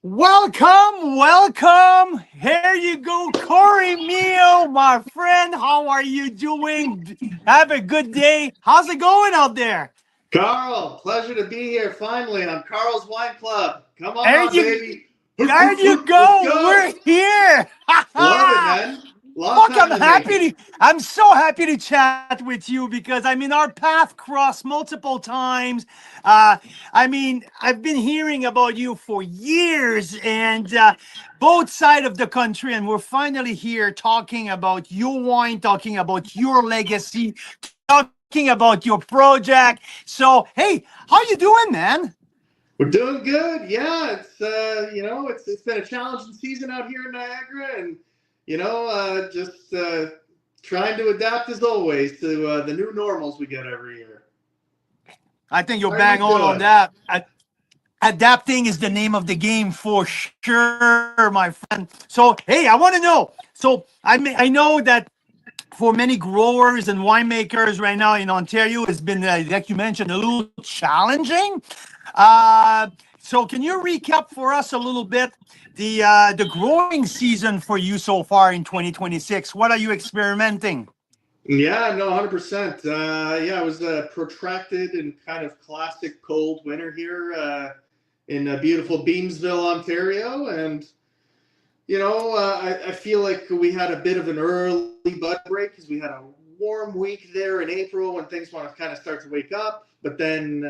Welcome, welcome. Here you go, Corey Mio, my friend. How are you doing? Have a good day. How's it going out there? Carl, pleasure to be here finally on Carl's Wine Club. Come There on, you, baby. Hoot, there hoot, you hoot. Let's go. go. We're here. Ha Love it, ha. man. Long Fuck, time in the making. I'm so happy to chat with you because our path crossed multiple times. Uh, I've been hearing about you for years and both side of the country, and we're finally here talking about your wine, talking about your legacy, talking about your project. So, hey, how you doing, man? We're doing good. Yeah, it's been a challenging season out here in Niagara, and just trying to adapt as always to the new normals we get every year. I think you're How are bang you on doing? that. Adapting is the name of the game for sure, my friend. So, hey, I want to know. So, I know that for many growers and winemakers right now in Ontario, it's been like you mentioned, a little challenging. Uh, so, can you recap for us a little bit the growing season for you so far in 2026? What are you experimenting? Yeah, no, 100%. Yeah, it was a protracted and kind of classic cold winter here in beautiful Beamsville, Ontario. And, I feel like we had a bit of an early bud break because we had a warm week there in April when things want to kind of start to wake up. But then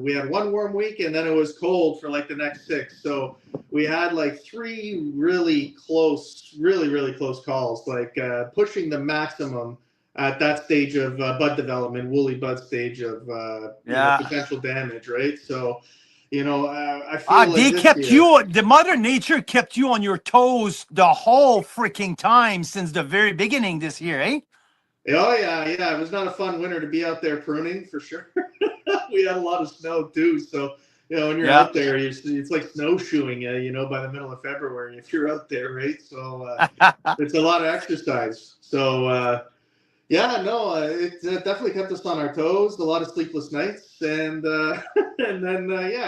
we had one warm week and then it was cold for like the next six. So we had like three really close, really, really close calls, like pushing the maximum at that stage of bud development, woolly bud stage of Yeah. potential damage, right? So I feel like They this kept year. you, the Mother Nature kept you on your toes the whole freaking time since the very beginning this year, eh? Oh yeah, yeah. It was not a fun winter to be out there pruning for sure. We had a lot of snow too, so when you're Yeah. out there, it's like snowshoeing you. By the middle of February if you're out there, right? So it's a lot of exercise. So yeah, no, it definitely kept us on our toes. A lot of sleepless nights, and and then yeah,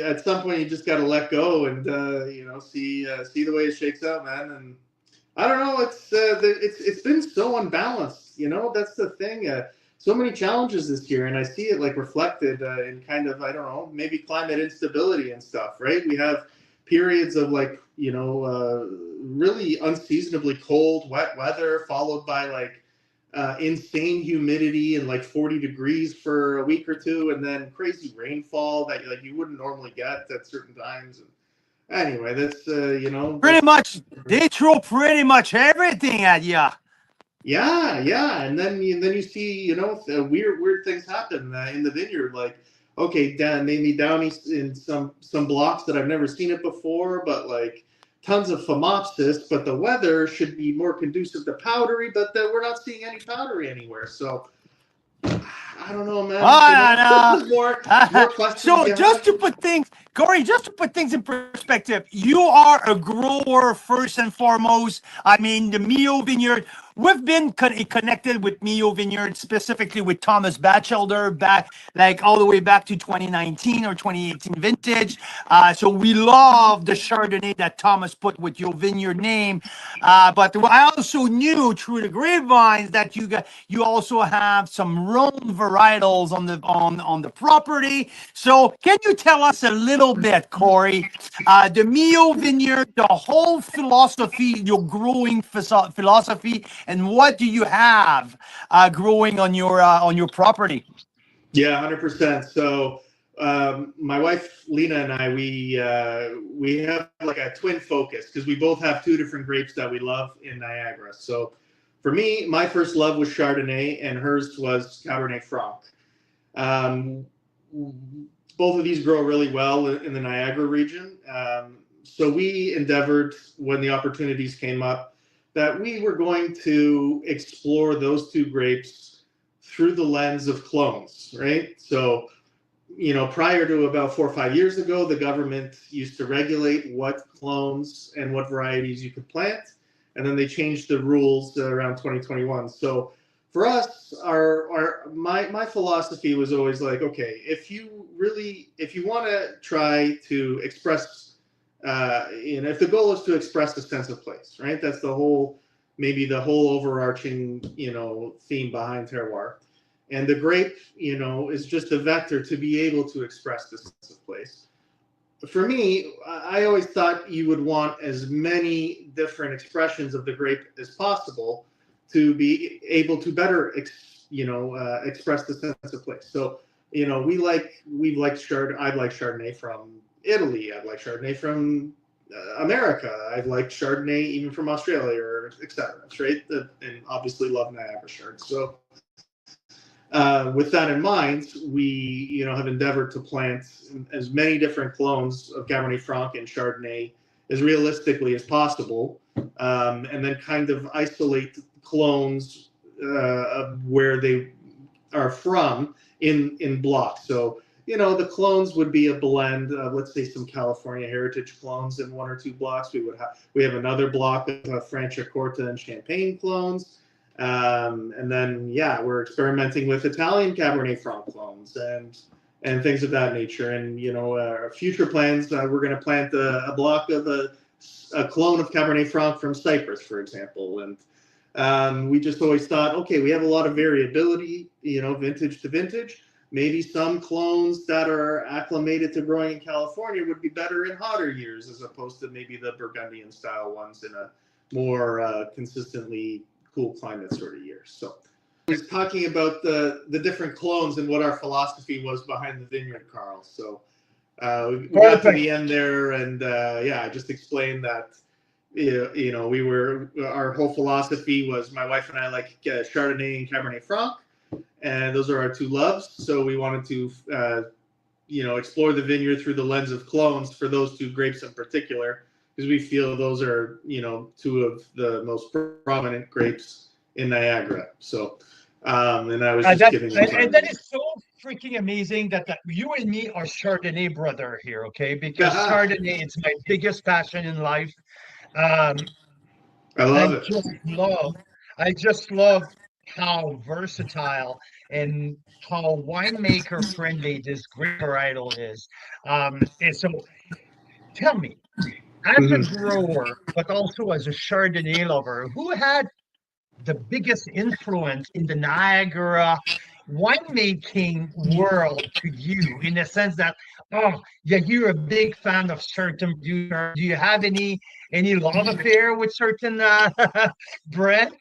at some point you just got to let go and see the way it shakes out, man. And I don't know, it's been so unbalanced. That's the thing. So many challenges this year, and I see it like reflected in kind of, I don't know, maybe climate instability and stuff. Right? We have periods of like really unseasonably cold, wet weather, followed by like insane humidity and like 40 degrees for a week or two, and then crazy rainfall that like you wouldn't normally get at certain times. And anyway, Pretty that's much, they throw pretty much everything at you. yeah, yeah, and then you see weird things happen in the vineyard. Like okay, maybe down east in some blocks that I've never seen it before, but like tons of phomopsis. But the weather should be more conducive to powdery, but we're not seeing any powdery anywhere. So I don't know, man. Oh, More no. questions So you just have. to put things, Corey, just to put things in perspective, you are a grower first and foremost. The Mio Vineyard. We've been connected with Mio Vineyard, specifically with Thomas Batchelder, back like all the way back to 2019 or 2018 vintage. So we love the Chardonnay that Thomas put with your vineyard name. But I also knew through the grapevines that you also have some Rhone varietals on the property. So can you tell us a little bit, Corey, the Mio Vineyard, the whole philosophy, your growing philosophy, and what do you have growing on your property? Yeah, 100%. So, my wife Lena and I, we have like a twin focus because we both have two different grapes that we love in Niagara. So, for me, my first love was Chardonnay, and hers was Cabernet Franc. Um, Both of these grow really well in the Niagara region. So we endeavored when the opportunities came up that we were going to explore those two grapes through the lens of clones, right? So, prior to about 4 or 5 years ago, the government used to regulate what clones and what varieties you could plant, and then they changed the rules around 2021. So for us, our my philosophy was always like, okay, if you really, if you want to try to express, if the goal is to express a sense of place, right? That's maybe the whole overarching, theme behind terroir. And the grape, is just a vector to be able to express the sense of place. For me, I always thought you would want as many different expressions of the grape as possible to be able to better, express the sense of place. So, I'd like Chardonnay from Italy. I'd like Chardonnay from America. I'd like Chardonnay even from Australia, or et cetera, right? And obviously love Niagara Chard. So, with that in mind, we have endeavored to plant as many different clones of Cabernet Franc and Chardonnay as realistically as possible, and then kind of isolate clones of where they are from in blocks. So the clones would be a blend of, let's say, some California heritage clones in 1 or 2 blocks. We have another block of Franciacorta and Champagne clones. And then, we're experimenting with Italian Cabernet Franc clones and things of that nature. And, our future plans, we're going to plant a block of a clone of Cabernet Franc from Cyprus, for example. And we just always thought, okay, we have a lot of variability, vintage to vintage. Maybe some clones that are acclimated to growing in California would be better in hotter years, as opposed to maybe the Burgundian style ones in a more consistently cool climate sort of years. So I was talking about the different clones and what our philosophy was behind the vineyard, Carl. So we got to the end there, and I just explained that our whole philosophy was, my wife and I like Chardonnay and Cabernet Franc, and those are our 2 loves. So we wanted to explore the vineyard through the lens of clones for those 2 grapes in particular, because we feel those are 2 of the most prominent grapes in Niagara. So and I was just giving them and that is so freaking amazing that you and me are Chardonnay brother here, okay? Because Chardonnay is my biggest passion in life. I love it. I just love how versatile and how winemaker friendly this grape varietal is. And so tell me, as a grower, but also as a Chardonnay lover, who had the biggest influence in the Niagara winemaking world to you, in the sense that, you're a big fan of certain producer. Do you have any love affair with certain brand?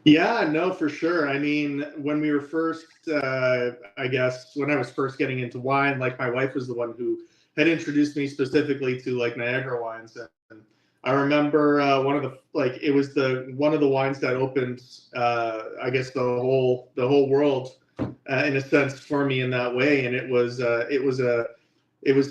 Yeah, no, for sure. I mean, when we were first, I guess, when I was first getting into wine, like, my wife was the one who had introduced me specifically to like Niagara wines. And I remember one of the wines that opened, I guess, the whole world in a sense for me in that way. And it was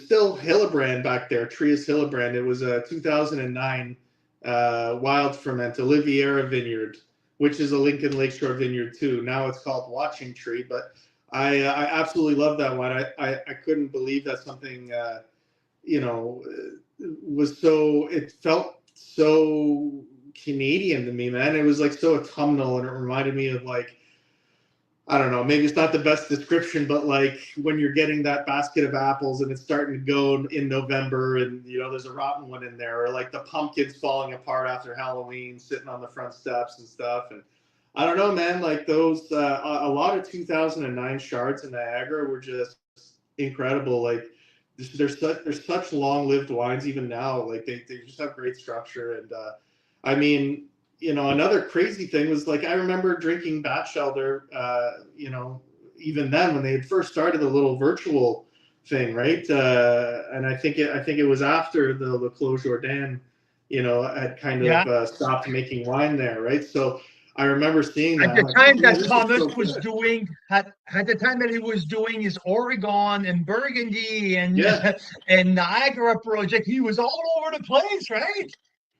still Hillebrand back there, Trius Hillebrand. It was a 2009 wild ferment Oliviera vineyard, which is a Lincoln Lakeshore vineyard too. Now it's called Watching Tree, but I absolutely love that wine. I couldn't believe that something was so, it felt so Canadian to me, man. It was like so autumnal, and it reminded me of, like, I don't know, maybe it's not the best description, but like when you're getting that basket of apples and it's starting to go in November, and there's a rotten one in there, or like the pumpkins falling apart after Halloween, sitting on the front steps and stuff. And I don't know, man, like those, a lot of 2009 Chards in Niagara were just incredible. Like, there's such long-lived wines even now. Like they just have great structure. And I mean, another crazy thing was, like, I remember drinking Batchelder, even then when they had first started the little virtual thing, right? And I think it was after the Clos Jourdain, had kind of stopped making wine there, right? So I remember seeing that. At the time that Thomas was doing, at the time that he was doing his Oregon and Burgundy and and Niagara project, he was all over the place, right?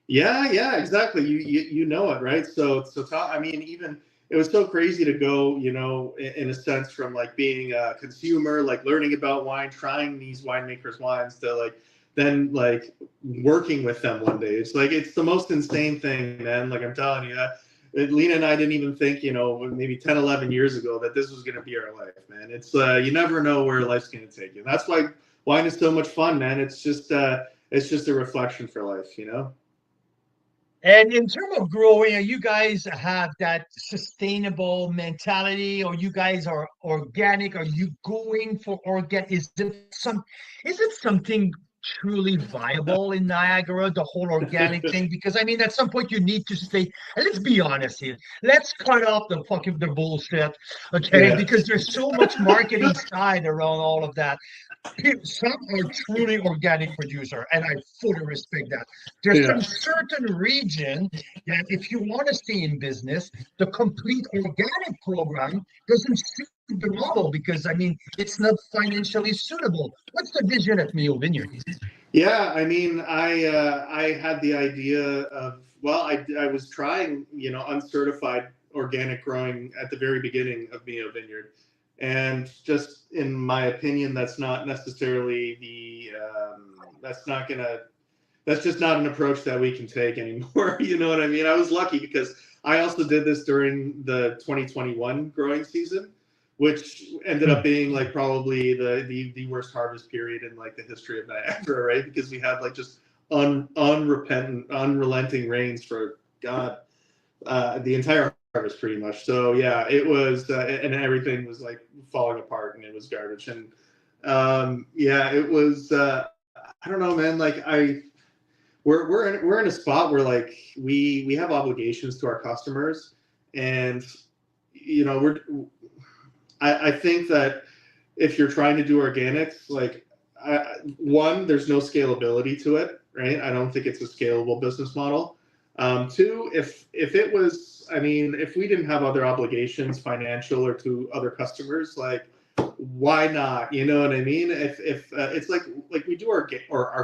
Yeah, exactly. You know it, right? So I mean, even it was so crazy to go, in a sense, from like being a consumer, like learning about wine, trying these winemakers' wines, to like then like working with them one day. It's like, it's the most insane thing, man. Like, I'm telling you, Lena and I didn't even think, maybe 10, 11 years ago that this was going to be our life, man. It's you never know where life's going to take you. That's why wine is so much fun, man. It's just a reflection for life. And in terms of growing, you guys have that sustainable mentality, or you guys are organic? Are you going for organic? Is it something truly viable in Niagara, the whole organic thing? Because I mean, at some point you need to stay. And let's be honest here. Let's cut off the bullshit, okay? Yeah. Because there's so much marketing side around all of that. Some are truly organic producer, and I fully respect that. There's Yeah. some certain region that if you want to stay in business, the complete organic program doesn't suit the model, because I mean it's not financially suitable. What's the vision at Mio Vineyard? Yeah, I mean, I had the idea of, well, I was trying, uncertified organic growing at the very beginning of Mio Vineyard, and just in my opinion, that's not necessarily that's just not an approach that we can take anymore. You know what I mean? I was lucky because I also did this during the 2021 growing season, which ended up being like probably the worst harvest period in like the history of Niagara, right? Because we had like just unrelenting rains for the entire harvest pretty much. So yeah, it was, and everything was like falling apart and it was garbage. And yeah, it was. I don't know, man. Like we're in a spot where like we have obligations to our customers, and I think that if you're trying to do organics, like one, there's no scalability to it, right? I don't think it's a scalable business model. Two, if it was, I mean, if we didn't have other obligations, financial or to other customers, like why not? You know what I mean? If it's like we do our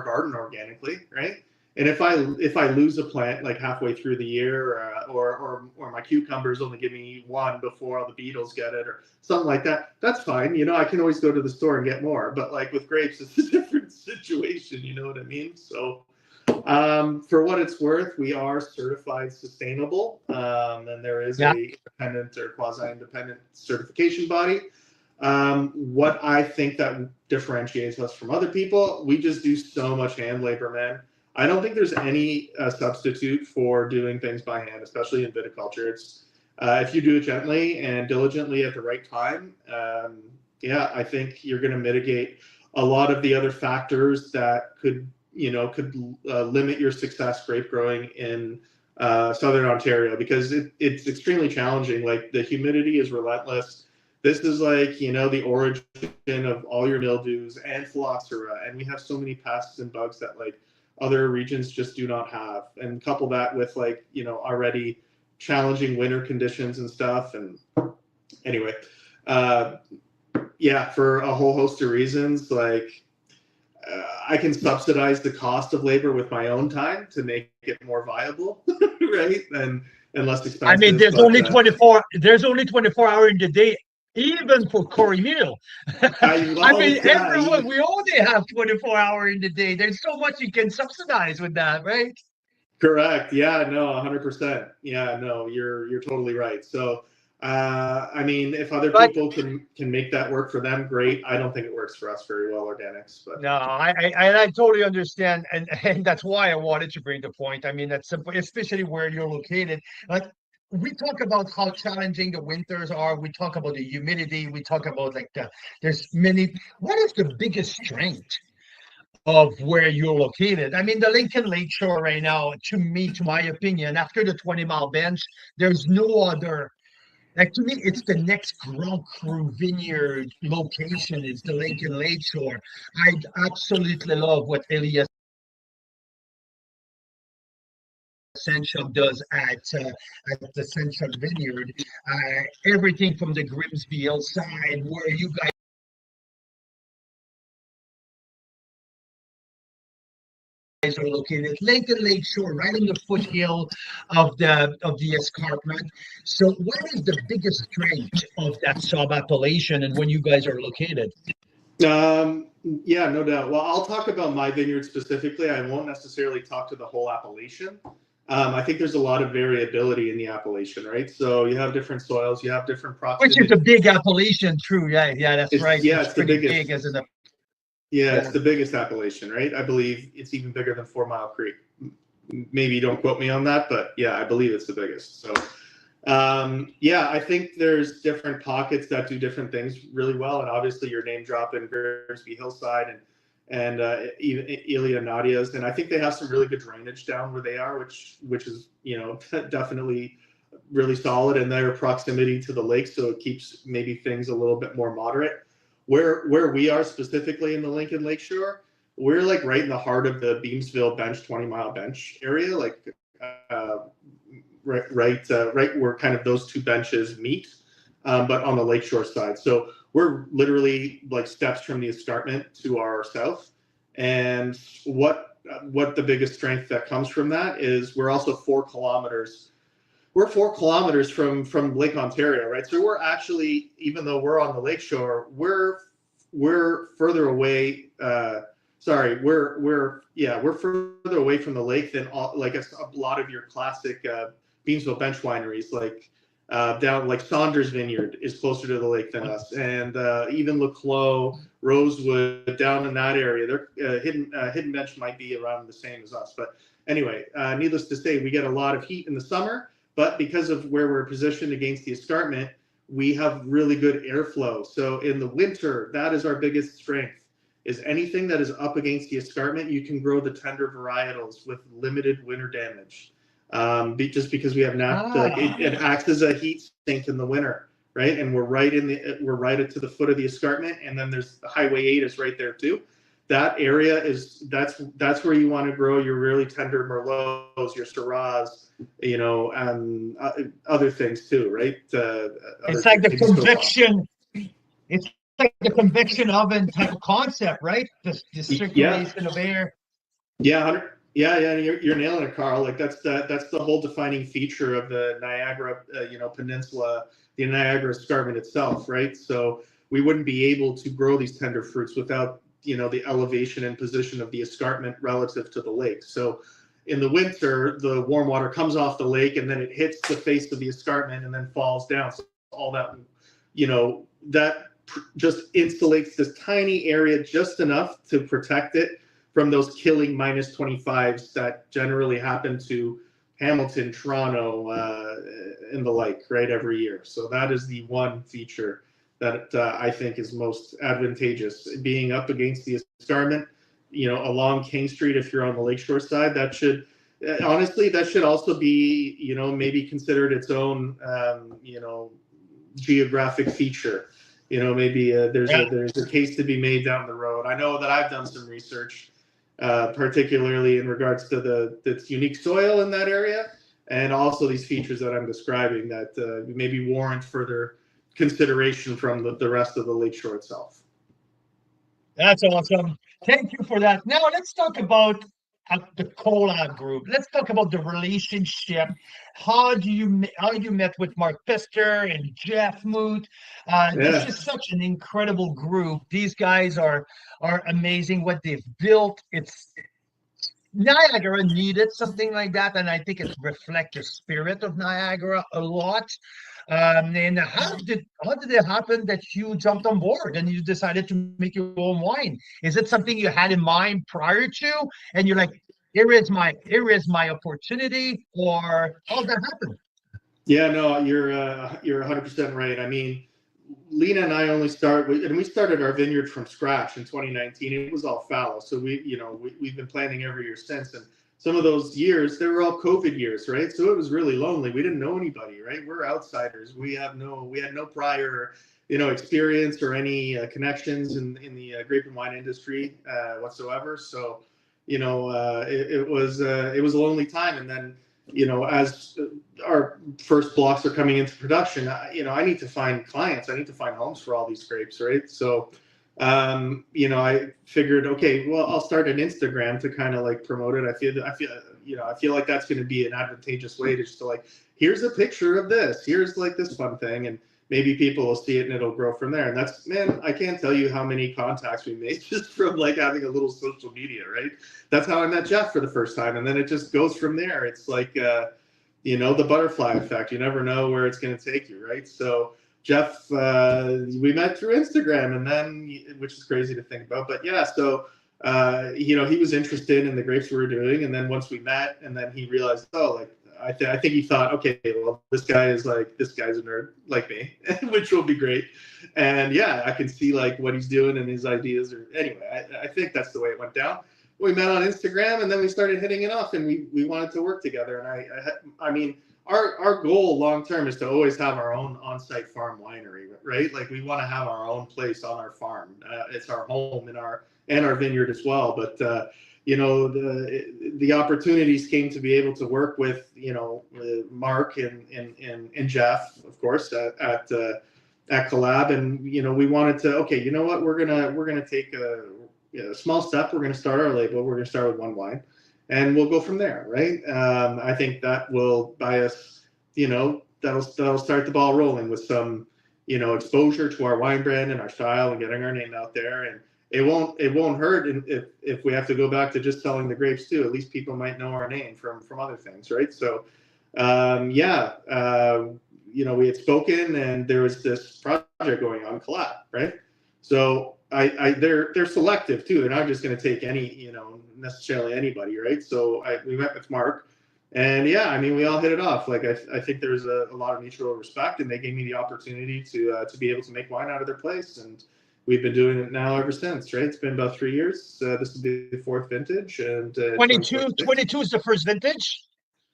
garden organically, right? And if I lose a plant like halfway through the year, or my cucumbers only give me one before all the beetles get it, or something like that, that's fine. I can always go to the store and get more. But like with grapes, it's a different situation. You know what I mean? So for what it's worth, we are certified sustainable, and there is a independent or quasi-independent certification body. What I think that differentiates us from other people, we just do so much hand labor, man. I don't think there's any substitute for doing things by hand, especially in viticulture. It's if you do it gently and diligently at the right time, I think you're going to mitigate a lot of the other factors that could limit your success grape growing in Southern Ontario, because it's extremely challenging. Like the humidity is relentless. This is like, the origin of all your mildews and phylloxera, and we have so many pests and bugs that like other regions just do not have. And couple that with like, already challenging winter conditions and stuff. And anyway, for a whole host of reasons, like I can subsidize the cost of labor with my own time to make it more viable, right? And less expensive. I mean, there's only 24 hours in the day, even for Corey Meal. Everyone, we only have 24 hours in the day. There's so much you can subsidize with that, right? Correct. Yeah, no, 100%. Yeah, no, you're totally right. So, I mean, if other people can make that work for them, great. I don't think it works for us very well, organics. But no, I totally understand, and that's why I wanted to bring the point. I mean, that's simple, especially where you're located. Like, we talk about how challenging the winters are. We talk about the humidity. We talk about like there's many. What is the biggest strength of where you're located? I mean, the Lincoln Lakeshore right now, to my opinion, after the 20-mile bench, there's no other. Like, to me, it's the next Grand Cru vineyard location. It's the Lincoln Lakeshore. I absolutely love what Elias Essential does at the Central Vineyard. Everything from the Grimsby hillside, where you guys are located, Lincoln Lakeshore, right on the foothill of the escarpment. So, what is the biggest strength of that sub-appellation and when you guys are located? Yeah, no doubt. Well, I'll talk about my vineyard specifically. I won't necessarily talk to the whole appellation. I think there's a lot of variability in the appellation, right? So you have different soils, you have different Which is proximity. a big appellation, true. Yeah, that's right. It's It's the pretty biggest. big as an. Yeah, it's Yeah. the biggest appellation, right? I believe it's even bigger than 4 Mile Creek. Maybe don't quote me on that, but yeah, I believe it's the biggest. So, yeah, I think there's different pockets that do different things really well, and obviously your name drop in Grimsby Hillside and even Ilia Nadia's, and I think they have some really good drainage down where they are, which is definitely really solid, and their proximity to the lake, so it keeps maybe things a little bit more moderate. Where we are specifically in the Lincoln Lakeshore, we're like right in the heart of the Beamsville Bench, 20-mile bench area, like right where kind of those two benches meet, but on the lakeshore side. So we're literally like steps from the escarpment to our south. And what the biggest strength that comes from that is we're also 4 kilometers. We're 4 kilometers from Lake Ontario, right? So we're actually, even though we're on the lakeshore, we're further away. We're further away from the lake than a lot of your classic Beamsville bench wineries, like down like Saunders Vineyard is closer to the lake than us, and even Leclos, Rosewood, down in that area. Their hidden bench might be around the same as us, but anyway, needless to say, we get a lot of heat in the summer. But because of where we're positioned against the escarpment, we have really good airflow. So in the winter, that is our biggest strength, is anything that is up against the escarpment, you can grow the tender varietals with limited winter damage. Just because we have it acts as a heat sink in the winter, right? And we're right to the foot of the escarpment, and then there's Highway 8 is right there too. That area that's where you want to grow your really tender Merlots, your Syrahs, other things too, right? It's like the conviction. It's like the convection oven type of concept, right? The circulation of air. Yeah, you're nailing it, Carl. Like that's the whole defining feature of the Niagara, peninsula, the Niagara escarpment itself, right? So we wouldn't be able to grow these tender fruits without the elevation and position of the escarpment relative to the lake. So in the winter, the warm water comes off the lake and then it hits the face of the escarpment and then falls down. So all that, that just insulates this tiny area just enough to protect it from those killing minus 25s that generally happen to Hamilton, Toronto, and the like, right, every year. So that is the one feature that I think is most advantageous. Being up against the escarpment, along King Street, if you're on the lakeshore side, that should also be, maybe considered its own, geographic feature. Maybe there's a case to be made down the road. I know that I've done some research, particularly in regards to the unique soil in that area, and also these features that I'm describing that maybe warrant further consideration from the rest of the lakeshore itself. That's awesome. Thank you for that. Now let's talk about the collab group. Let's talk about the relationship. How you met with Mark Pfister and Jeff Moot. This is such an incredible group. These guys are amazing. What they've built. It's Niagara needed something like that, and I think it reflects the spirit of Niagara a lot. And how did it happen that you jumped on board and you decided to make your own wine? Is it something you had in mind prior to, and you're like, here is my opportunity, or how did that happen? Yeah, no, you're 100% right. I mean, Lena and I we started our vineyard from scratch in 2019. It was all fallow, so we've been planting every year since. And some of those years, they were all COVID years, right? So it was really lonely. We didn't know anybody, right? We're outsiders. We had no prior, experience or any connections in the grape and wine industry whatsoever. So, it was a lonely time. And then, as our first blocks are coming into production, I need to find clients. I need to find homes for all these grapes, right? So, I figured, okay, well, I'll start an Instagram to kind of like promote it. I feel like that's going to be an advantageous way to just to like, here's a picture of this. Here's like this fun thing. And maybe people will see it and it'll grow from there. And that's, man, I can't tell you how many contacts we made just from like having a little social media, right? That's how I met Jeff for the first time. And then it just goes from there. It's like, you know, the butterfly effect. You never know where it's going to take you, right? So Jeff, we met through Instagram, and then, which is crazy to think about, but yeah, so you know, he was interested in the grapes we were doing, and then once we met, and then he realized, oh, like I think he thought, okay, well, this guy's a nerd like me, which will be great, and yeah, I can see like what he's doing and his ideas. Or anyway, I think that's the way it went down. We met on Instagram, and then we started hitting it off, and we wanted to work together. And I mean, our goal long term is to always have our own on-site farm winery, right? Like we want to have our own place on our farm. It's our home and our vineyard as well. But you know, the opportunities came to be able to work with, you know, Mark and Jeff, of course, at Collab, and you know, we wanted to, okay, you know what, we're gonna take a small step. We're gonna start our label. We're gonna start with one wine, and we'll go from there, right? I think that will buy us, you know, that'll start the ball rolling with some, you know, exposure to our wine brand and our style and getting our name out there. And it won't hurt if we have to go back to just selling the grapes too. At least people might know our name from other things, right? So, you know, we had spoken, and there was this project going on, Collab, right? So they're selective too. They're not just going to take any, you know, necessarily anybody, right? So we met with Mark, and yeah, I mean, we all hit it off. Like I think there's a lot of mutual respect, and they gave me the opportunity to be able to make wine out of their place, and we've been doing it now ever since, right? It's been about 3 years. This will be the fourth vintage, and 22 is the first vintage.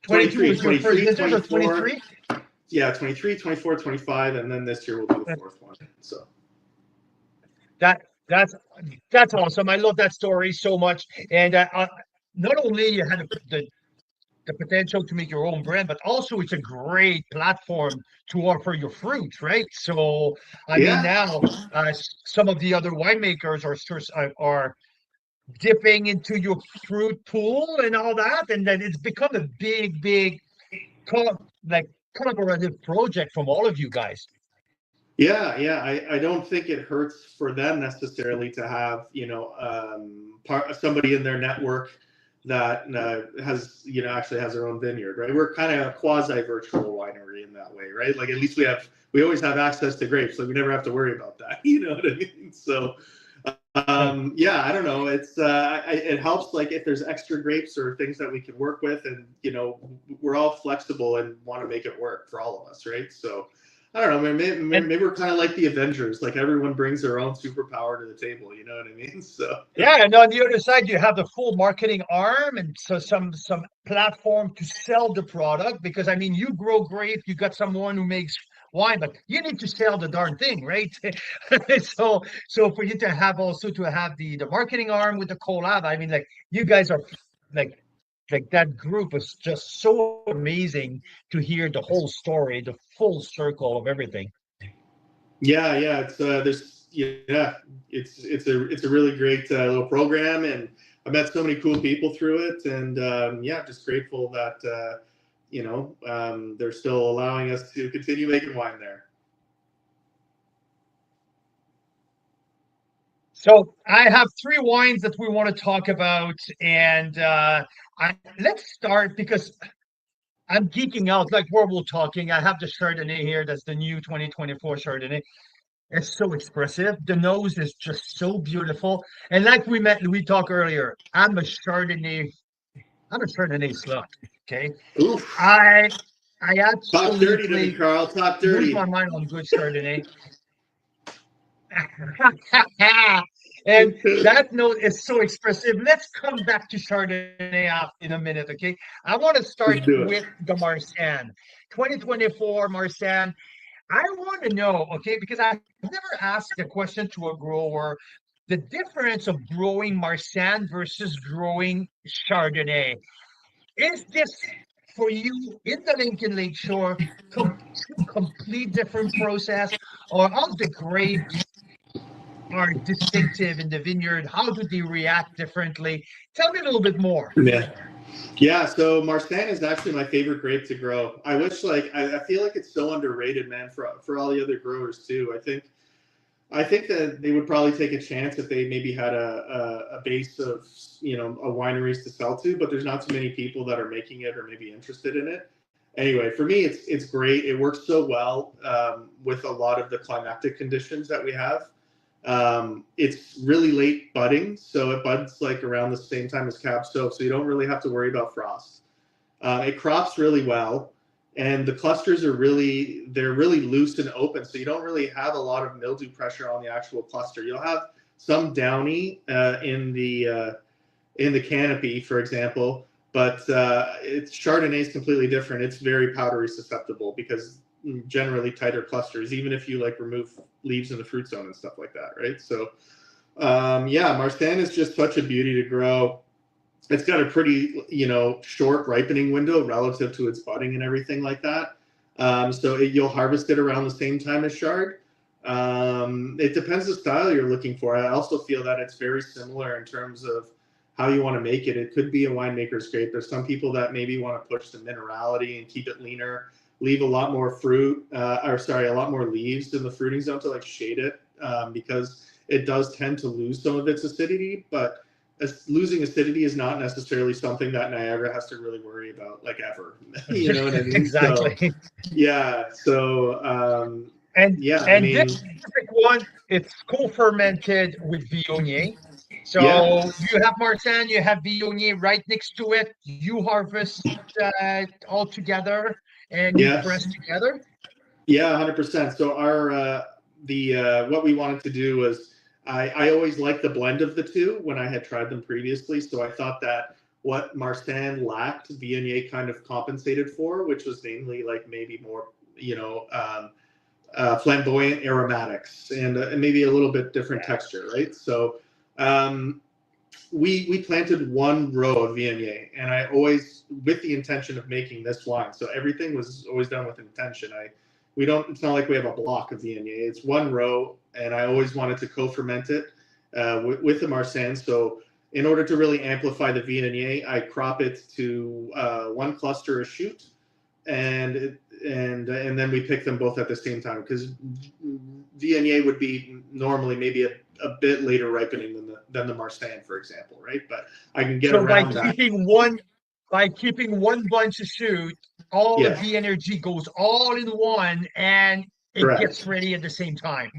23 was your first vintage, or 23? Yeah, 23, 24, 25, and then this year will be the fourth one. So that's awesome. I love that story so much. And not only you had the potential to make your own brand, but also it's a great platform to offer your fruit, right? So I mean, now some of the other winemakers are dipping into your fruit pool and all that, and then it's become a big collaborative project from all of you guys. Yeah. I don't think it hurts for them necessarily to have, you know, somebody in their network that has, you know, actually has their own vineyard, right? We're kind of a quasi-virtual winery in that way, right? Like at least we always have access to grapes, so we never have to worry about that. You know what I mean? So yeah, I don't know. It's it helps, like if there's extra grapes or things that we can work with, and you know, we're all flexible and want to make it work for all of us, right? So I don't know, maybe we're kind of like the Avengers, like everyone brings their own superpower to the table, you know what I mean? So yeah, and on the other side you have the full marketing arm, and so some platform to sell the product, because I mean, you grow grape, you got someone who makes wine, but you need to sell the darn thing, right? so for you to have the marketing arm with the collab, I mean, like you guys are like that group is just so amazing to hear the whole story, the full circle of everything. Yeah, it's it's a really great little program, and I met so many cool people through it, and yeah, just grateful that you know, they're still allowing us to continue making wine there. So I have 3 wines that we want to talk about, and let's start because I'm geeking out. Like while we're talking, I have the Chardonnay here. That's the new 2024 Chardonnay. It's so expressive. The nose is just so beautiful. And like we talked earlier, I'm a Chardonnay slut. Okay. Oof. I absolutely Talk dirty to me, Carl. Talk dirty. lose my mind on good Chardonnay. And that note is so expressive. Let's come back to Chardonnay in a minute, okay? I want to start with the Marsanne. 2024 Marsanne. I want to know, okay, because I've never asked a question to a grower, the difference of growing Marsanne versus growing Chardonnay. Is this, for you, in the Lincoln Lake Shore, complete different process, or all the grapes are distinctive in the vineyard? How do they react differently? Tell me a little bit more. Yeah. Yeah, so Marsanne is actually my favorite grape to grow. I wish, like, I feel like it's so underrated, man, for all the other growers too. I think that they would probably take a chance if they maybe had a base of, you know, a wineries to sell to, but there's not too many people that are making it or maybe interested in it. Anyway, for me, it's great. It works so well with a lot of the climatic conditions that we have. It's really late budding, so it buds like around the same time as Cab Sauv, so you don't really have to worry about frost. It crops really well, and the clusters are they're really loose and open, so you don't really have a lot of mildew pressure on the actual cluster. You'll have some downy in the canopy, for example, but Chardonnay is completely different. It's very powdery susceptible because generally tighter clusters, even if you like remove leaves in the fruit zone and stuff like that, right? So yeah, Marsanne is just such a beauty to grow. It's got a pretty, you know, short ripening window relative to its budding and everything like that. So you'll harvest it around the same time as Chard. It depends the style you're looking for. I also feel that it's very similar in terms of how you want to make it. It could be a winemaker's grape. There's some people that maybe want to push the minerality and keep it leaner, leave a lot more fruit, a lot more leaves in the fruiting zone to like shade it, because it does tend to lose some of its acidity, but losing acidity is not necessarily something that Niagara has to really worry about, like, ever. You know what I mean? Exactly. So, yeah. So, yeah. I And mean, this specific one, it's co-fermented with Viognier. yeah, So you have Marsanne, you have Viognier right next to it. You harvest all together and you press yes, together. yeah, 100%. So what we wanted to do was, I always liked the blend of the two when I had tried them previously. So I thought that what Marsanne lacked, Viognier kind of compensated for, which was namely like maybe more, you know, flamboyant aromatics and maybe a little bit different texture, right? So we planted one row of Viognier, and I always, with the intention of making this wine. So everything was always done with intention. We don't. It's not like we have a block of Viognier. It's one row, and I always wanted to co-ferment it with the Marsanne. So in order to really amplify the Viognier, I crop it to one cluster a shoot, and then we pick them both at the same time, because Viognier would be normally maybe a bit later ripening than the Marsanne, for example, right? But I can get So around that. by keeping one bunch of shoot, all of Yeah, the energy goes all in one and it gets correct. ready at the same time.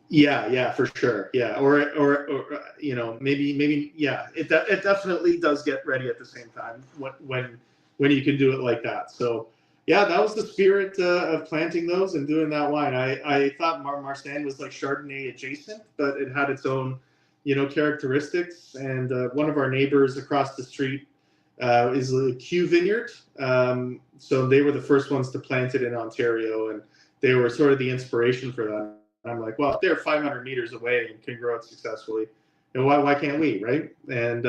Yeah, for sure. Yeah, or you know, maybe yeah. It definitely does get ready at the same time when you can do it like that. So yeah, that was the spirit of planting those and doing that wine. I thought Marsanne was like Chardonnay adjacent, but it had its own, you know, characteristics. And one of our neighbors across the street is a Q vineyard. So they were the first ones to plant it in Ontario, and they were sort of the inspiration for that. I'm like, well, if they're 500 meters away and can grow it successfully, then why can't we, right? And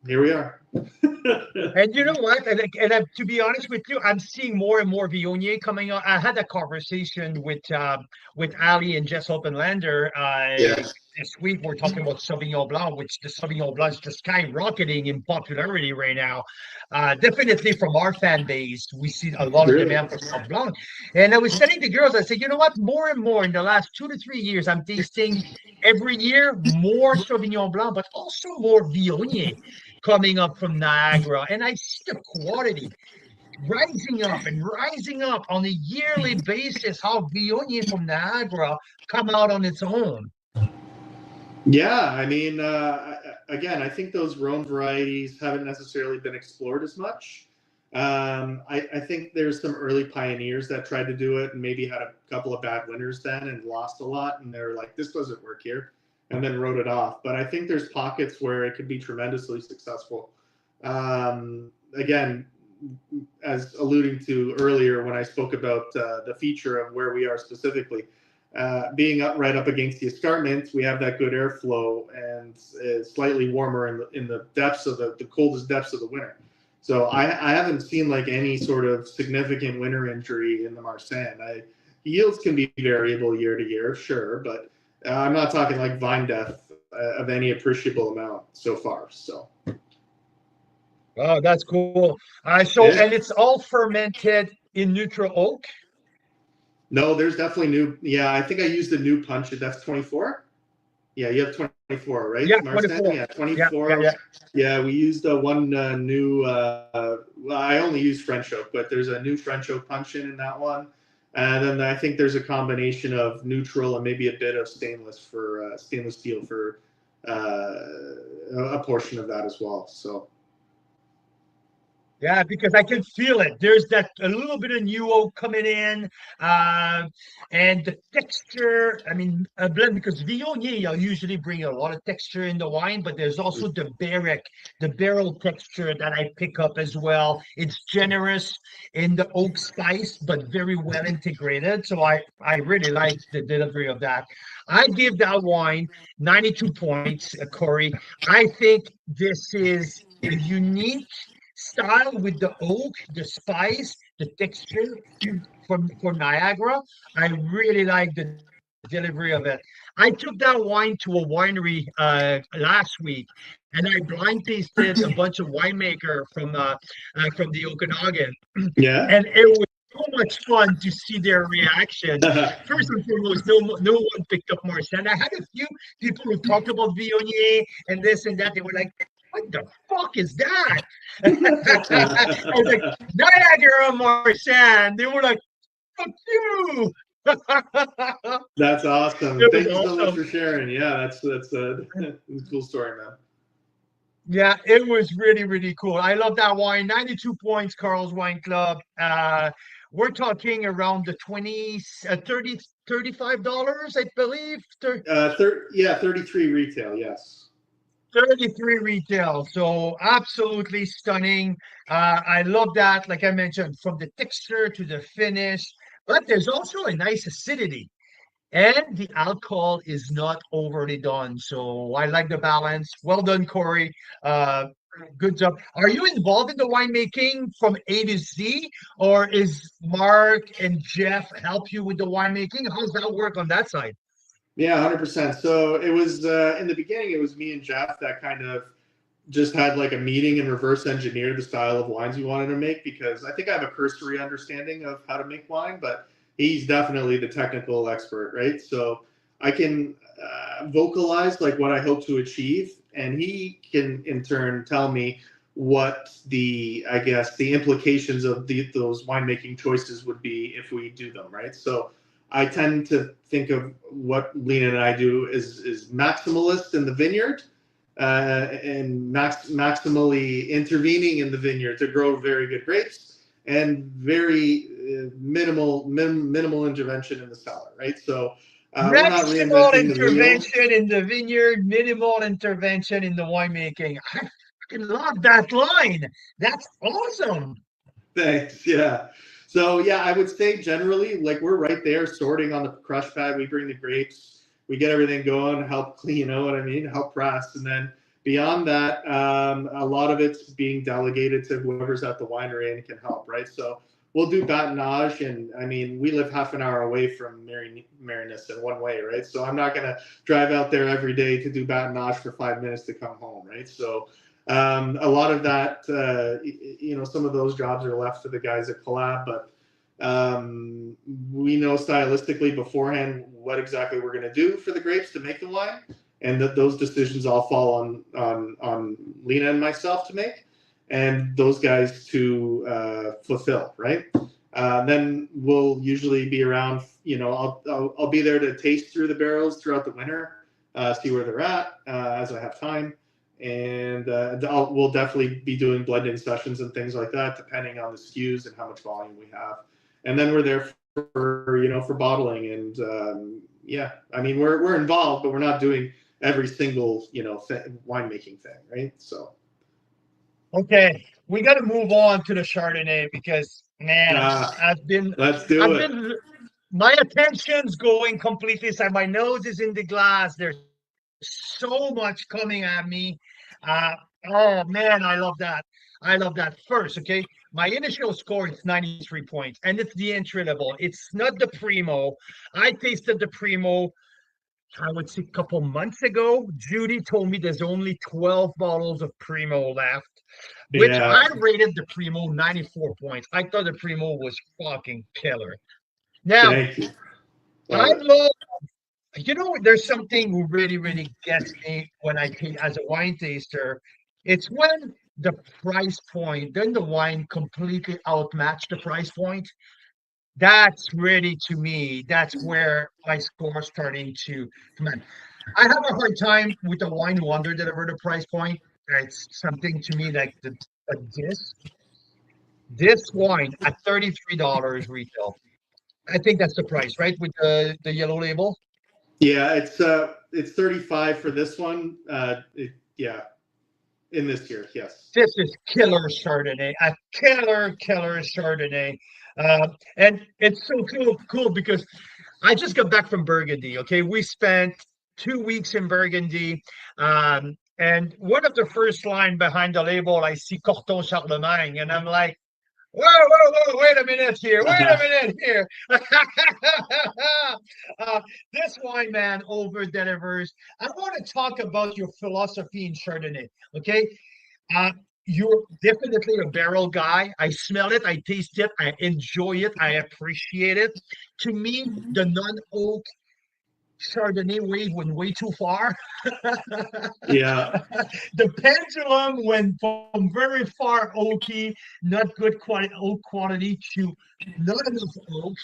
here we are. And you know what? To be honest with you, I'm seeing more and more Viognier coming out. I had a conversation with Ali and Jess Openlander Yes. this week. We're talking about Sauvignon Blanc, which the Sauvignon Blanc is just skyrocketing in popularity right now. Definitely from our fan base, we see a lot of Really? demand for Sauvignon Blanc. And I was telling the girls, I said, you know what? More and more in the last 2 to 3 years, I'm tasting every year more Sauvignon Blanc, but also more Viognier coming up from Niagara. And I see the quality rising up on a yearly basis, how Viognier from Niagara come out on its own. Yeah, I mean, again, I think those Rhone varieties haven't necessarily been explored as much. I think there's some early pioneers that tried to do it and maybe had a couple of bad winners then and lost a lot, and they're like, this doesn't work here, and then wrote it off. But I think there's pockets where it could be tremendously successful. Again, as alluding to earlier when I spoke about the feature of where we are specifically, being right up against the escarpment, we have that good airflow, and it's slightly warmer in the depths of the coldest depths of the winter. So I haven't seen like any sort of significant winter injury in the Marsanne. Yields can be variable year to year, sure, but I'm not talking like vine death of any appreciable amount so far. So Oh, that's cool. So, Yeah. and it's all fermented in neutral oak. No, there's definitely new. Yeah, I think I used the new punch. That's 24. Yeah, you have 24, right, Yeah, Marsanne? 24. Yeah, Yeah, yeah, 24. yeah. Yeah, we used one new. Well, I only use French oak, but there's a new French oak punch in that one, and then I think there's a combination of neutral and maybe a bit of stainless steel for a portion of that as well. So Yeah, because I can feel it. There's that a little bit of new oak coming in, uh, and the texture. I mean, a blend because Viognier will usually bring a lot of texture in the wine, but there's also the barrel texture that I pick up as well. It's generous in the oak spice, but very well integrated. So I really like the delivery of that. I give that wine 92 points, Corey. I think this is a unique style with the oak, the spice, the texture from for Niagara. I really like the delivery of it. I took that wine to a winery last week, and I blind tasted a bunch of winemaker from the Okanagan, yeah. and it was so much fun to see their reaction. First and foremost, no one picked up Marsanne. I had a few people who talked about Viognier and this and that. They were like, "What the fuck is that?" I was like, "Niagara Marsanne." They were like, "Fuck you." That's awesome. It was Thank you so much awesome. for sharing. Yeah, that's a cool story, man. Yeah, it was really, really cool. I love that wine. 92 points, Carl's Wine Club. We're talking around the 30, $35, I believe. Yeah, 33 retail. Yes. 33 retail. So absolutely stunning. I love that. Like I mentioned, from the texture to the finish, but there's also a nice acidity. And the alcohol is not overly done. So I like the balance. Well done, Corey. Uh, good job. Are you involved in the winemaking from A to Z, or is Mark and Jeff help you with the winemaking? How's that work on that side? Yeah, 100%. So it was in the beginning, it was me and Jeff that kind of just had like a meeting and reverse engineered the style of wines we wanted to make because I think I have a cursory understanding of how to make wine, but he's definitely the technical expert, right? So I can vocalize like what I hope to achieve, and he can in turn tell me what I guess the implications of those winemaking choices would be if we do them, right? So I tend to think of what Lena and I do is maximalist in the vineyard, and maximally intervening in the vineyard to grow very good grapes, and very minimal intervention in the cellar, right? So we're not Maximal reinventing the wheel. intervention in the vineyard, minimal intervention in the winemaking. I fucking love that line. That's awesome. Thanks. Yeah. So yeah, I would say generally, like we're right there sorting on the crush pad. We bring the grapes, we get everything going, help clean, you know what I mean, help press, and then beyond that, a lot of it's being delegated to whoever's at the winery and can help, right? So we'll do batonnage, and I mean, we live half an hour away from Marinus in one way, right? So I'm not gonna drive out there every day to do batonnage for 5 minutes to come home, right? So a lot of that, some of those jobs are left to the guys at Collab, but we know stylistically beforehand what exactly we're going to do for the grapes to make the wine, and that those decisions all fall on Lena and myself to make, and those guys to fulfill, right? Then we'll usually be around. I'll be there to taste through the barrels throughout the winter, see where they're at as I have time. And we'll definitely be doing blending sessions and things like that, depending on the SKUs and how much volume we have. And then we're there for bottling. And yeah, I mean, we're involved, but we're not doing every single winemaking thing, right? So Okay, we got to move on to the Chardonnay because man, let's do I've it. been, my attention's going completely side. My nose is in the glass. There's so much coming at me. Uh, oh man, I love that. I love that. First, okay, my initial score is 93 points, and it's the entry level. It's not the Primo. I tasted the Primo. I would say a couple months ago, Judy told me there's only 12 bottles of Primo left, which Yeah, I rated the Primo 94 points. I thought the Primo was fucking killer. Now, thank you. I Love it. love, there's something who really, really gets me when I take as a wine taster. It's when the price point, then the wine completely outmatched the price point. That's really, to me, that's where my score starting to come in. I have a hard time with the wine who under deliver the price point. It's something to me like uh, this this wine at $33 retail. I think that's the price, right? With the yellow label. Yeah, it's 35 for this one. Yeah, in this year, yes. This is killer Chardonnay, a killer Chardonnay. And it's so cool because I just got back from Burgundy. Okay, we spent 2 weeks in Burgundy, and one of the first line behind the label, I see Corton-Charlemagne, and I'm like, whoa, wait a minute here, wait a minute here. This wine man over delivers. I want to talk about your philosophy in Chardonnay. Okay, uh, you're definitely a barrel guy. I smell it, I taste it, I enjoy it, I appreciate it. To me, the non-oak Chardonnay wave went way too far. Yeah, The pendulum went from very far oaky, not good quality oak quality to not enough oak,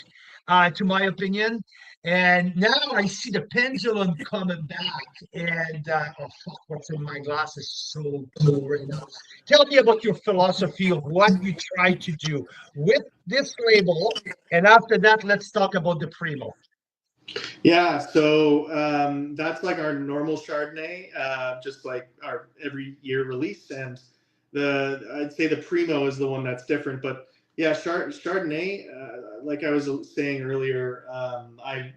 to my opinion. And now I see the pendulum coming back. And oh fuck, what's in my glass is so cool right now. Tell me about your philosophy of what you try to do with this label. And after that, let's talk about the Primo. yeah. So that's like our normal Chardonnay, just like our every year release, and I'd say the Primo is the one that's different. But yeah, Chardonnay, like I was saying earlier, I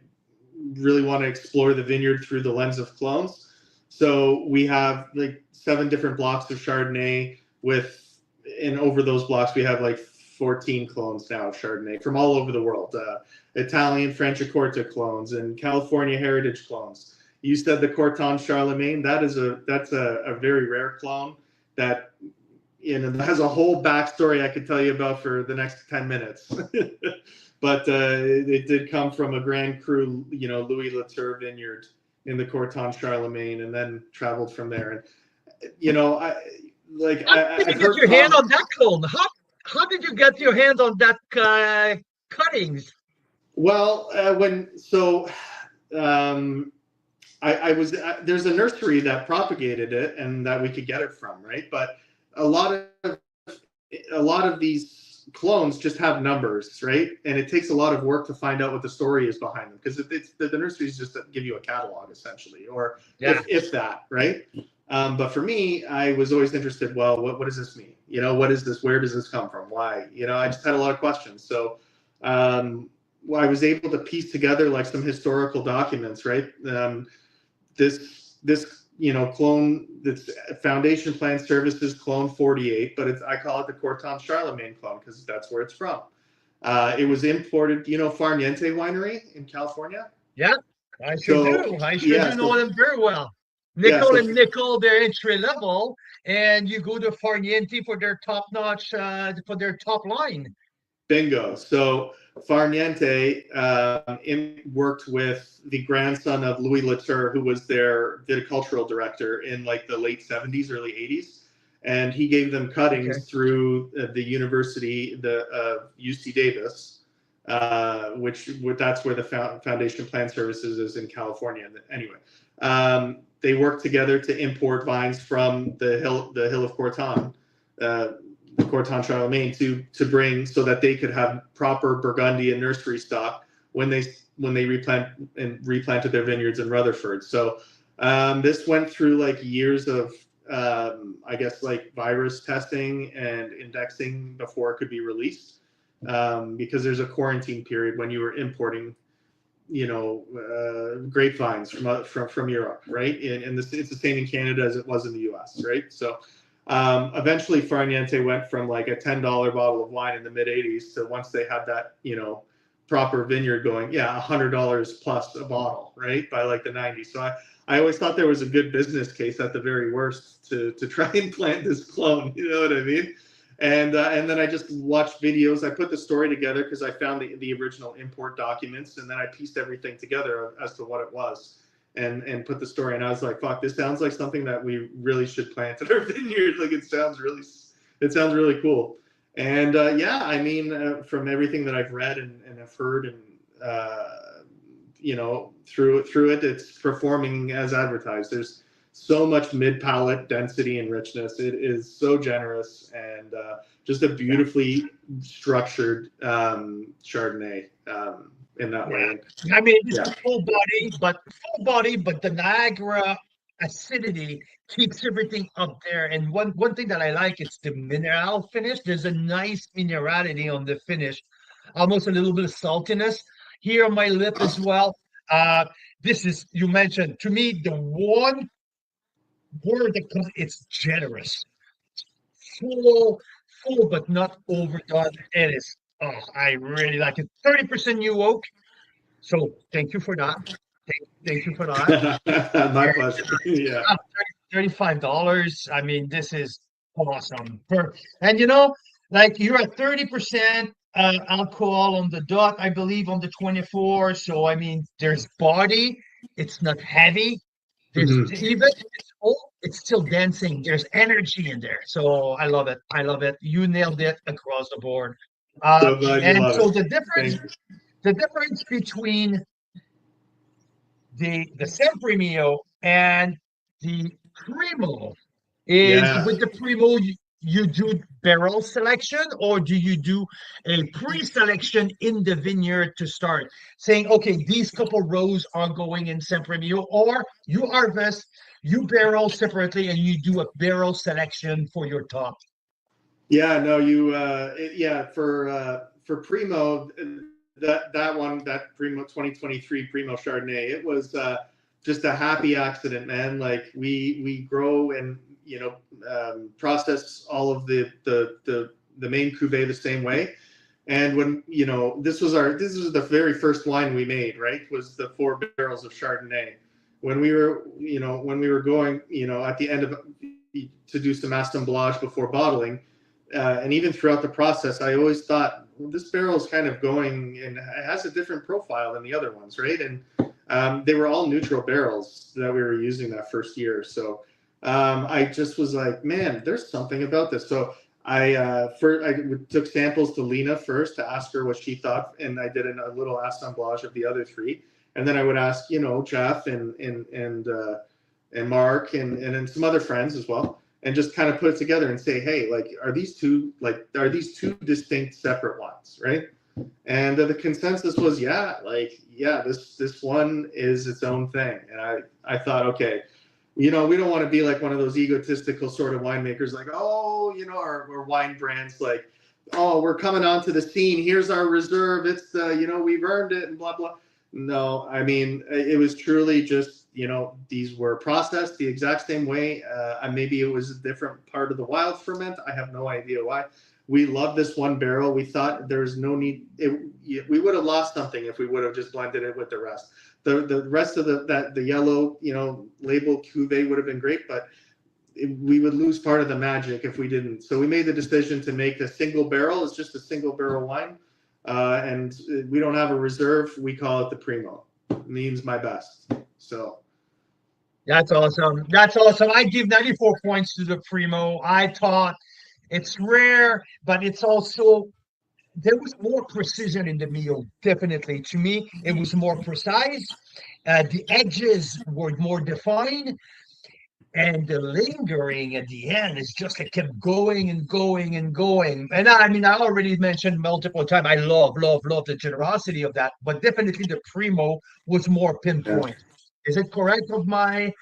really want to explore the vineyard through the lens of clones. So we have like 7 different blocks of Chardonnay and over those blocks we have like 14 clones now of Chardonnay from all over the world. Italian Franciacorta clones and California heritage clones. You said the Corton-Charlemagne. That's a very rare clone that has a whole backstory I could tell you about for the next 10 minutes. But it did come from a Grand Cru, Louis Latour vineyard in the Corton-Charlemagne, and then traveled from there. And How did you get your hand on that clone? How did you get your hand on that cuttings? Well, I was there's a nursery that propagated it and that we could get it from, right? But a lot of these clones just have numbers, right? And it takes a lot of work to find out what the story is behind them, because the nurseries just give you a catalog essentially, or if that, right? But for me, I was always interested. Well, what does this mean? What is this? Where does this come from? Why? I just had a lot of questions. So I was able to piece together like some historical documents, right? This clone, this Foundation Plan Services clone 48, but I call it the Corton-Charlemagne clone because that's where it's from. It was imported, Far Niente winery in California. Yeah, I sure do. I sure do know them very well. Nickel and nickel, they're entry level, and you go to Far Niente for their top notch, for their top line. Bingo. So Far Niente worked with the grandson of Louis Latour, who was their viticultural director in like the late 70s, early 80s. And he gave them cuttings through the university, the UC Davis, which that's where the Foundation Plan Services is in California. Anyway, they worked together to import vines from the hill of Corton, the Corton-Charlemagne, to bring so that they could have proper Burgundian nursery stock when they replanted their vineyards in Rutherford. So this went through like years of I guess like virus testing and indexing before it could be released, because there's a quarantine period when you were importing grapevines from Europe, right? And it's the same in Canada as it was in the US, right? So eventually Far Niente went from like a $10 bottle of wine in the mid 80s to, once they had that, proper vineyard going, yeah, $100 plus a bottle, right? By like the 90s. So I always thought there was a good business case at the very worst to try and plant this clone. You know what I mean? And then I just watched videos. I put the story together because I found the original import documents, and then I pieced everything together as to what it was, and put the story. And I was like, "Fuck, this sounds like something that we really should plant at our vineyard. Like it sounds really cool." And yeah, I mean, from everything that I've read and have heard, and you know, through it, it's performing as advertised. There's so much mid-palate density and richness. It is so generous, and just a beautifully structured Chardonnay in that way. I mean, it's full body, but the Niagara acidity keeps everything up there. And one thing that I like is the mineral finish. There's a nice minerality on the finish, almost a little bit of saltiness here on my lip as well. This is, you mentioned to me, the one word that comes, it's generous, full, but not overdone. It is. Oh, I really like it. 30% new oak. So thank you for that. Thank you for that. My pleasure. Yeah. $35. I mean, this is awesome. And you know, like you're at 30% alcohol on the dot, I believe, on the 24. So I mean, there's body. It's not heavy. There's even it's still dancing. There's energy in there. So I love it. I love it. You nailed it across the board. So glad you love it. The difference between the Sempre Mio and the Primo is with the Primo you do barrel selection, or do you do a pre-selection in the vineyard to start saying, okay, these couple rows are going in Sempre Mio, or you harvest, you barrel separately, and you do a barrel selection for your top? Yeah, no, for Primo, that Primo 2023 Primo Chardonnay, it was just a happy accident, man. Like we grow and process all of the main cuvee the same way. And when this was the very first wine we made, right? Was the 4 barrels of Chardonnay. When we were going at the end of to do some assemblage before bottling, and even throughout the process, I always thought, well, this barrel is kind of going and it has a different profile than the other ones, right? And they were all neutral barrels that we were using that first year. So I just was like, man, there's something about this. So I took samples to Lena first to ask her what she thought, and I did a little assemblage of the other 3, and then I would ask Jeff and Mark and some other friends as well, and just kind of put it together and say, hey, like, are these two distinct separate ones, right? And the consensus was, this one is its own thing. And I thought, okay, we don't want to be like one of those egotistical sort of winemakers, like, or wine brands, like, oh, we're coming onto the scene, here's our reserve, it's we've earned it, and blah blah. No, I mean, it was truly just, these were processed the exact same way. Maybe it was a different part of the wild ferment. I have no idea why. We love this one barrel. We thought there was no need. We would have lost something if we would have just blended it with the rest. The rest of the yellow, label cuvee would have been great, but we would lose part of the magic if we didn't. So we made the decision to make the single barrel. It's just a single barrel wine. And we don't have a reserve. We call it the Primo. It means my best. So that's awesome. That's awesome. I give 94 points to the Primo. I thought it's rare, but it's also, there was more precision in the Mio. Definitely, to me, it was more precise. The edges were more defined. And the lingering at the end is just like kept going and going and going. And I mean, I already mentioned multiple times, I love the generosity of that. But definitely the Primo was more pinpoint. Yeah. Is it correct of my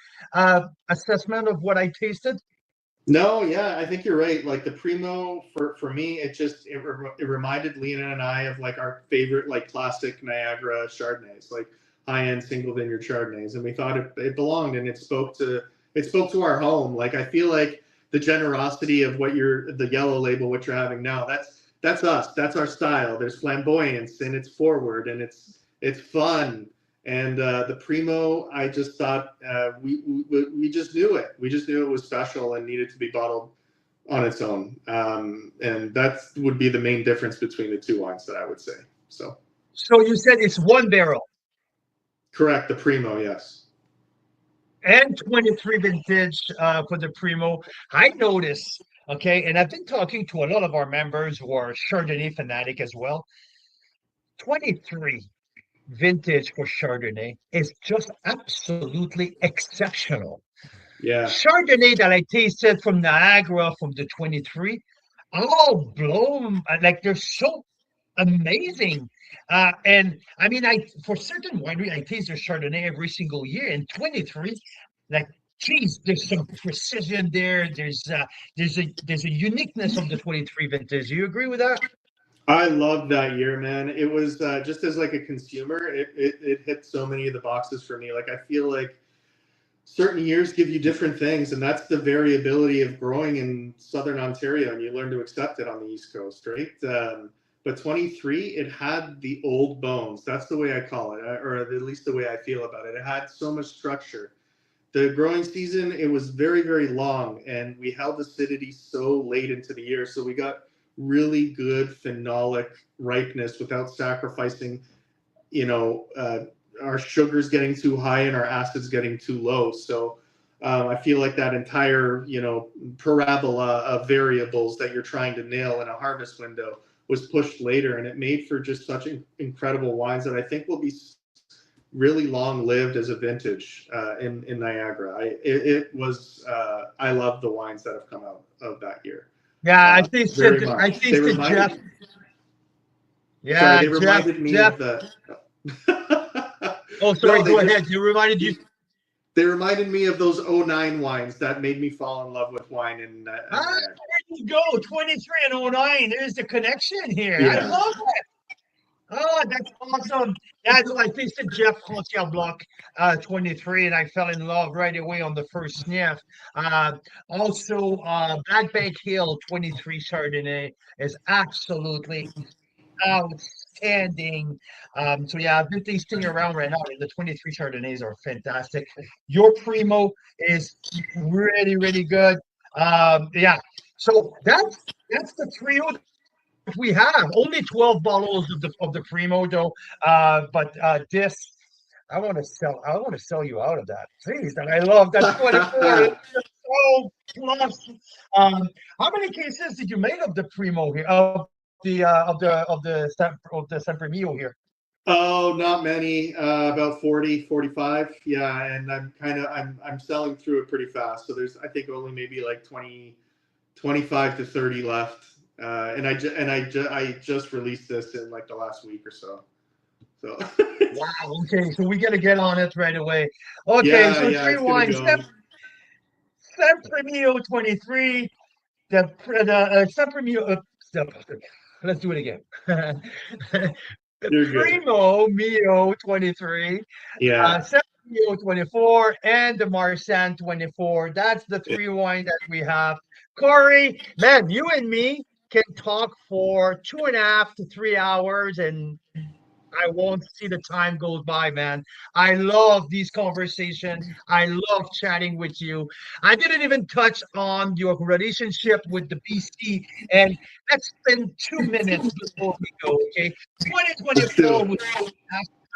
assessment of what I tasted? No, yeah, I think you're right. Like the Primo, for me, it reminded Lena and I of like our favorite, like classic Niagara Chardonnays, like high-end single vineyard Chardonnays. And we thought it belonged, and it spoke to our home. Like, I feel like the generosity of the yellow label, what you're having now, that's us. That's our style. There's flamboyance, and it's forward, and it's fun. And the Primo, I just thought we just knew it. We just knew it was special and needed to be bottled on its own. And that would be the main difference between the two wines that I would say. So you said it's one barrel correct, the Primo, yes. and 23 vintage for the Primo. I noticed, okay, and I've been talking to a lot of our members who are Chardonnay fanatic as well. 23 vintage for Chardonnay is just absolutely exceptional. Yeah. Chardonnay that I tasted from Niagara from the 23, all blown, like they're so amazing. And I mean, for certain winery, I taste their Chardonnay every single year. And 23, like, geez, there's some precision there. There's a uniqueness of the 23 vintage. Do you agree with that? I love that year, man. It was just as like a consumer, it hit so many of the boxes for me. Like I feel like certain years give you different things, and that's the variability of growing in Southern Ontario, and you learn to accept it on the East Coast, right? But 23, it had the old bones. That's the way I call it, or at least the way I feel about it. It had so much structure. The growing season, it was very, very long, and we held acidity so late into the year, so we got really good phenolic ripeness without sacrificing, our sugars getting too high and our acids getting too low. So I feel like that entire, parabola of variables that you're trying to nail in a harvest window was pushed later, and it made for just such incredible wines that I think will be really long lived as a vintage in Niagara. I love the wines that have come out of that year. Yeah, I Very tasted much. I tasted Jeff. Sorry, Yeah, they reminded me Jeff. of the. Oh, sorry. No, Go ahead. You reminded you. They reminded me of those 09 wines that made me fall in love with wine in Niagara. There you go. 23 and 09. There's the connection here. I Yeah. love it. Oh, that's awesome. Yeah, no, I tasted Jeff Frontier Block 23, and I fell in love right away on the first sniff. Also, Black Bank Hill 23 Chardonnay is absolutely outstanding. So yeah, I've been tasting around right now, and the 23 Chardonnays are fantastic. Your Primo is really, really good. Yeah. So that's the trio that we have. Only 12 bottles of the Primo though. But this I want to sell you out of that. Please. And I love that 24. It's just so plus. How many cases did you make of the Primo here? Of the Sempre Mio here. Oh, not many. About 40, 45. Yeah, and I'm selling through it pretty fast. So there's I think only maybe like 25 to 30 left. And I just released this in like the last week or so. So Wow. Okay, so we got to get on it right away. Okay, so yeah, three it's wines. gonna go. Sempre Mio 23. The Sempre Mio. Let's do it again. The You're good. Primo Mio 23. Yeah. Sempre Mio 24 and the Marsanne 24. That's the three wine that we have. Corey, man, you and me can talk for 2.5 to 3 hours, and I won't see the time goes by, man. I love these conversations. I love chatting with you. I didn't even touch on your relationship with the BC, and let's spend 2 minutes before we go, okay? 2024 was the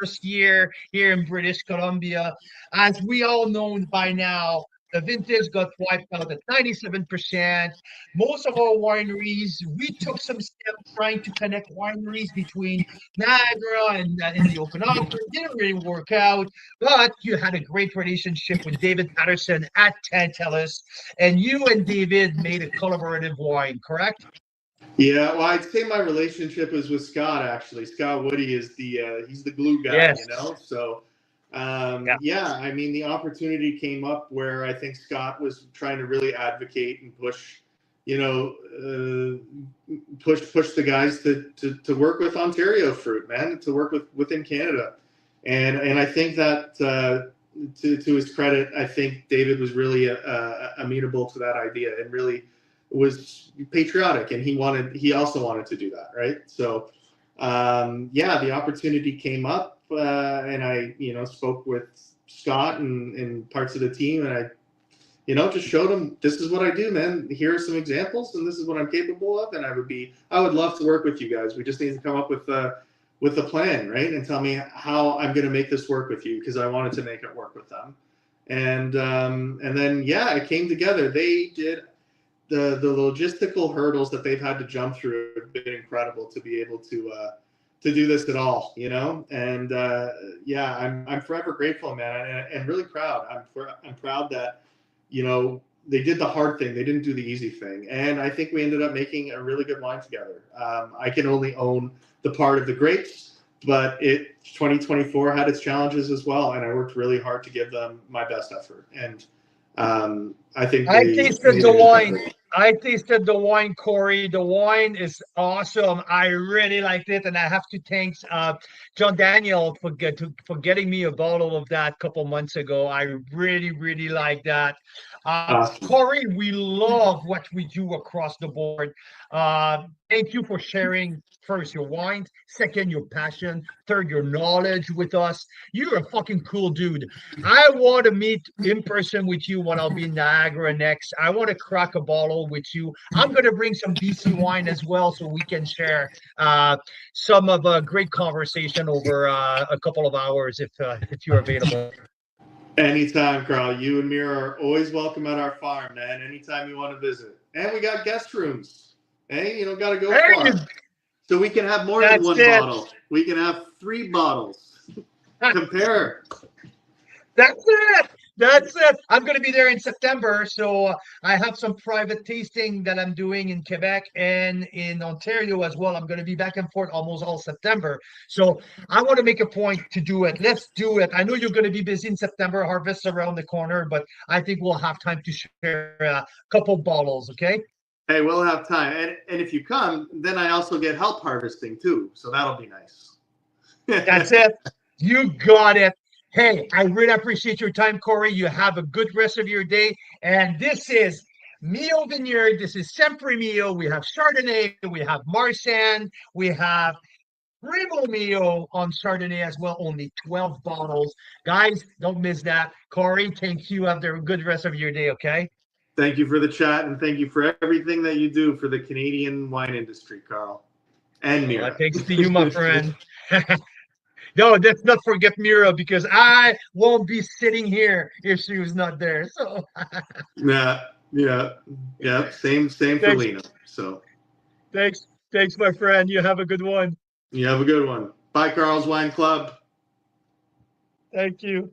first year here in British Columbia. As we all know by now, the vintage got wiped out at 97%. Most of our wineries, we took some steps trying to connect wineries between Niagara and in the Okanagan. It didn't really work out, but you had a great relationship with David Patterson at Tantalus, and you and David made a collaborative wine, correct? Yeah, well, I'd say my relationship is with Scott. Actually, Scott Woody is he's the glue guy, Yes. So. Yeah, I mean, the opportunity came up where I think Scott was trying to really advocate and push, push the guys to work with Ontario fruit, man, to work within Canada, and I think that to his credit, I think David was really amenable to that idea and really was patriotic, and he also wanted to do that, right? So yeah, the opportunity came up, and I spoke with Scott and parts of the team, and I just showed him, this is what I do, man. Here are some examples, and this is what I'm capable of, and I would love to work with you guys. We just need to come up with a plan, right? And tell me how I'm going to make this work with you, because I wanted to make it work with them. And then, yeah, it came together. They did the logistical hurdles that they've had to jump through have been incredible to be able to do this at all, And yeah, I'm forever grateful, man, and really proud. I'm proud that they did the hard thing. They didn't do the easy thing, and I think we ended up making a really good wine together. I can only own the part of the grapes, but 2024 had its challenges as well, and I worked really hard to give them my best effort. And I think I tasted the wine. I tasted the wine, Corey. The wine is awesome. I really liked it, and I have to thank John Daniel for getting me a bottle of that a couple months ago. I really like that. Awesome. Corey, we love what we do across the board. Thank you for sharing, first, your wine, second, your passion, third, your knowledge with us. You're a fucking cool dude. I want to meet in person with you when I'll be in Niagara next. I want to crack a bottle with you. I'm going to bring some BC wine as well, so we can share some of a great conversation over a couple of hours if you're available. Anytime, Carl. You and Mira are always welcome at our farm, man. Anytime you want to visit. And we got guest rooms. Hey, you don't got to go far. So we can have more than one bottle. We can have 3 bottles. Compare. That's it. That's it. I'm going to be there in September. So I have some private tasting that I'm doing in Quebec and in Ontario as well. I'm going to be back and forth almost all September. So I want to make a point to do it. Let's do it. I know you're going to be busy in September. Harvest's around the corner, but I think we'll have time to share a couple bottles. Okay. Hey, we'll have time. And if you come, then I also get help harvesting too. So that'll be nice. That's it. You got it. Hey, I really appreciate your time, Corey. You have a good rest of your day. And this is Mio Vineyard. This is Sempre Mio. We have Chardonnay. We have Marsanne. We have Primo Mio on Chardonnay as well. Only 12 bottles. Guys, don't miss that. Corey, thank you. Have a good rest of your day, okay? Thank you for the chat, and thank you for everything that you do for the Canadian wine industry, Carl. And Mira. Thanks to you, my friend. No, let's not forget Mira, because I won't be sitting here if she was not there. So yeah. Same for Lena. So thanks, my friend. You have a good one. You have a good one. Bye, Carl's Wine Club. Thank you.